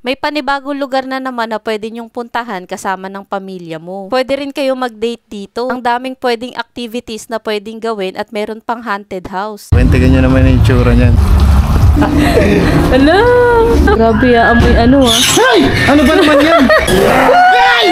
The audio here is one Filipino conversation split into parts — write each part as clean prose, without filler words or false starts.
May panibagong lugar na naman na pwede nyong puntahan kasama ng pamilya mo. Pwede rin kayo mag-date dito. Ang daming pwedeng activities na pwedeng gawin at meron pang haunted house. Tingnan nyo naman yung itsura niyan. Hello! Grabe amoy ano ah. Hey! Ano ba naman yan? Hey!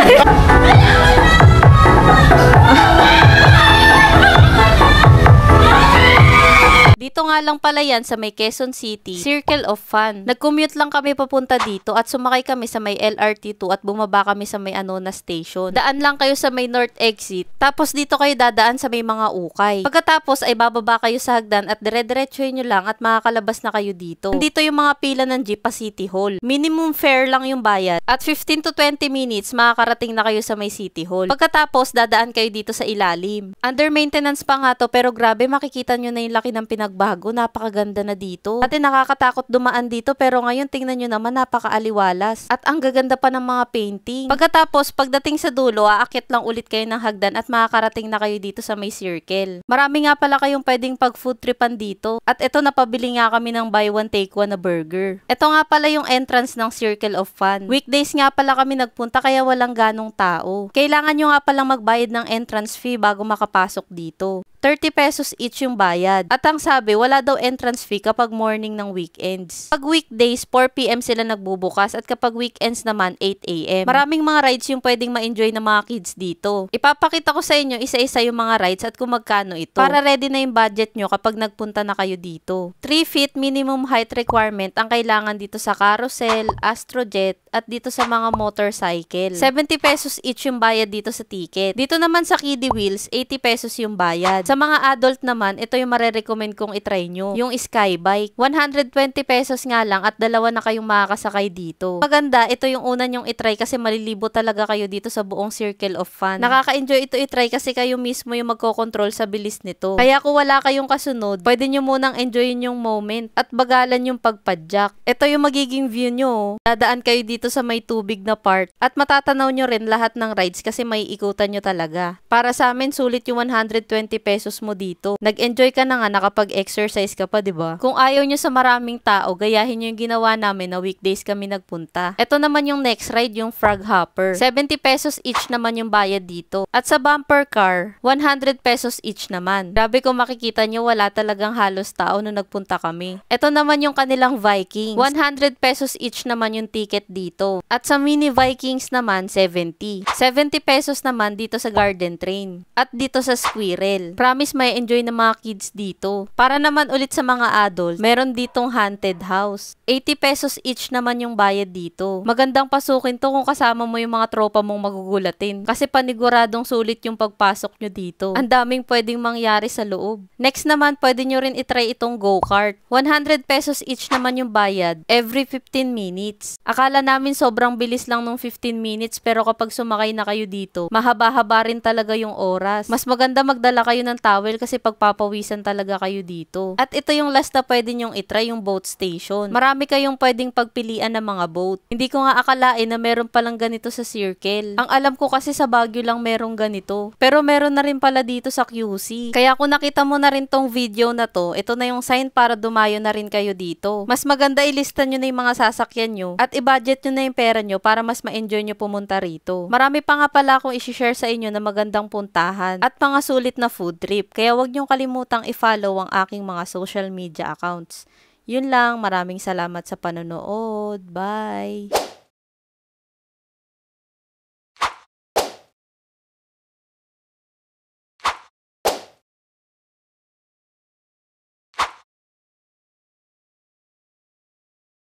Dito nga lang pala yan sa may Quezon City, Circle of Fun. Nag-commute lang kami papunta dito at sumakay kami sa may LRT2 at bumaba kami sa may Anona Station. Daan lang kayo sa may North Exit, tapos dito kayo dadaan sa may mga ukay. Pagkatapos ay bababa kayo sa hagdan at dire-diretsuhin nyo lang at makakalabas na kayo dito. Dito yung mga pila ng jeep pa City Hall. Minimum fare lang yung bayad at 15 to 20 minutes makakarating na kayo sa may City Hall. Pagkatapos dadaan kayo dito sa ilalim. Under maintenance pa nga to pero grabe makikita nyo na yung laki ng bago, napakaganda na dito. Dati nakakatakot dumaan dito pero ngayon tingnan nyo naman napakaaliwalas. At ang gaganda pa ng mga painting. Pagkatapos, pagdating sa dulo, aakit lang ulit kayo ng hagdan at makakarating na kayo dito sa may circle. Marami nga pala kayong pwedeng pag food tripan dito. At ito napabili nga kami ng buy one take one na burger. Ito nga pala yung entrance ng Circle of Fun. Weekdays nga pala kami nagpunta kaya walang ganong tao. Kailangan nyo nga palang magbayad ng entrance fee bago makapasok dito. 30 pesos each yung bayad. At ang sabi, wala daw entrance fee kapag morning ng weekends. Pag weekdays, 4 PM sila nagbubukas at kapag weekends naman, 8 AM. Maraming mga rides yung pwedeng ma-enjoy ng mga kids dito. Ipapakita ko sa inyo isa-isa yung mga rides at kung magkano ito. Para ready na yung budget nyo kapag nagpunta na kayo dito. 3 feet minimum height requirement ang kailangan dito sa carousel, astrojet, at dito sa mga motorcycle. 70 pesos each yung bayad dito sa ticket. Dito naman sa kiddie wheels, 80 pesos yung bayad. Sa mga adult naman, ito yung marerecommend kong itry nyo. Yung skybike. 120 pesos nga lang at dalawa na kayong makakasakay dito. Maganda, ito yung una nyong itry kasi malilibo talaga kayo dito sa buong Circle of Fun. Nakaka-enjoy ito itry kasi kayo mismo yung magkocontrol sa bilis nito. Kaya kung wala kayong kasunod, pwede nyo munang enjoyin yung moment at bagalan yung pagpadyak. Ito yung magiging view nyo. Dadaan kayo dito sa may tubig na part at matatanaw nyo rin lahat ng rides kasi may ikutan nyo talaga. Para sa amin, sulit yung 120 pesos mo dito. Nag-enjoy ka na nga nakapag-exercise ka pa, 'di ba? Kung ayaw nyo sa maraming tao, gayahin nyo yung ginawa namin na weekdays kami nagpunta. Ito naman yung next ride, yung Frog Hopper. 70 pesos each naman yung bayad dito. At sa bumper car, 100 pesos each naman. Grabe kung makikita nyo, wala talagang halos tao nung nagpunta kami. Ito naman yung kanilang Vikings. 100 pesos each naman yung ticket dito. At sa mini Vikings naman, 70. 70 pesos naman dito sa Garden Train. At dito sa Squirrel. Promise may enjoy ng mga kids dito. Para naman ulit sa mga adult, meron ditong haunted house. 80 pesos each naman yung bayad dito. Magandang pasukin to kung kasama mo yung mga tropa mong magugulatin. Kasi paniguradong sulit yung pagpasok nyo dito. Ang daming pwedeng mangyari sa loob. Next naman, pwede nyo rin itry itong go-kart. 100 pesos each naman yung bayad every 15 minutes. Akala namin sobrang bilis lang nung 15 minutes pero kapag sumakay na kayo dito, mahaba-haba rin talaga yung oras. Mas maganda magdala kayo ng towel kasi pagpapawisan talaga kayo dito. At ito yung last na pwede nyong itry, yung boat station. Marami kayong pwedeng pagpilian ng mga boat. Hindi ko nga akalain na meron palang ganito sa Circle. Ang alam ko kasi sa Baguio lang merong ganito. Pero meron na rin pala dito sa QC. Kaya kung nakita mo na rin tong video na to, ito na yung sign para dumayo na rin kayo dito. Mas maganda ilista nyo na yung mga sasakyan nyo at i-budget nyo na yung pera nyo para mas ma-enjoy nyo pumunta rito. Marami pa nga pala akong i-share sa inyo na magandang puntahan at mga sulit na food trip. Kaya wag nyong kalimutang i-follow ang aking mga social media accounts. Yun lang, maraming salamat sa panonood. Bye!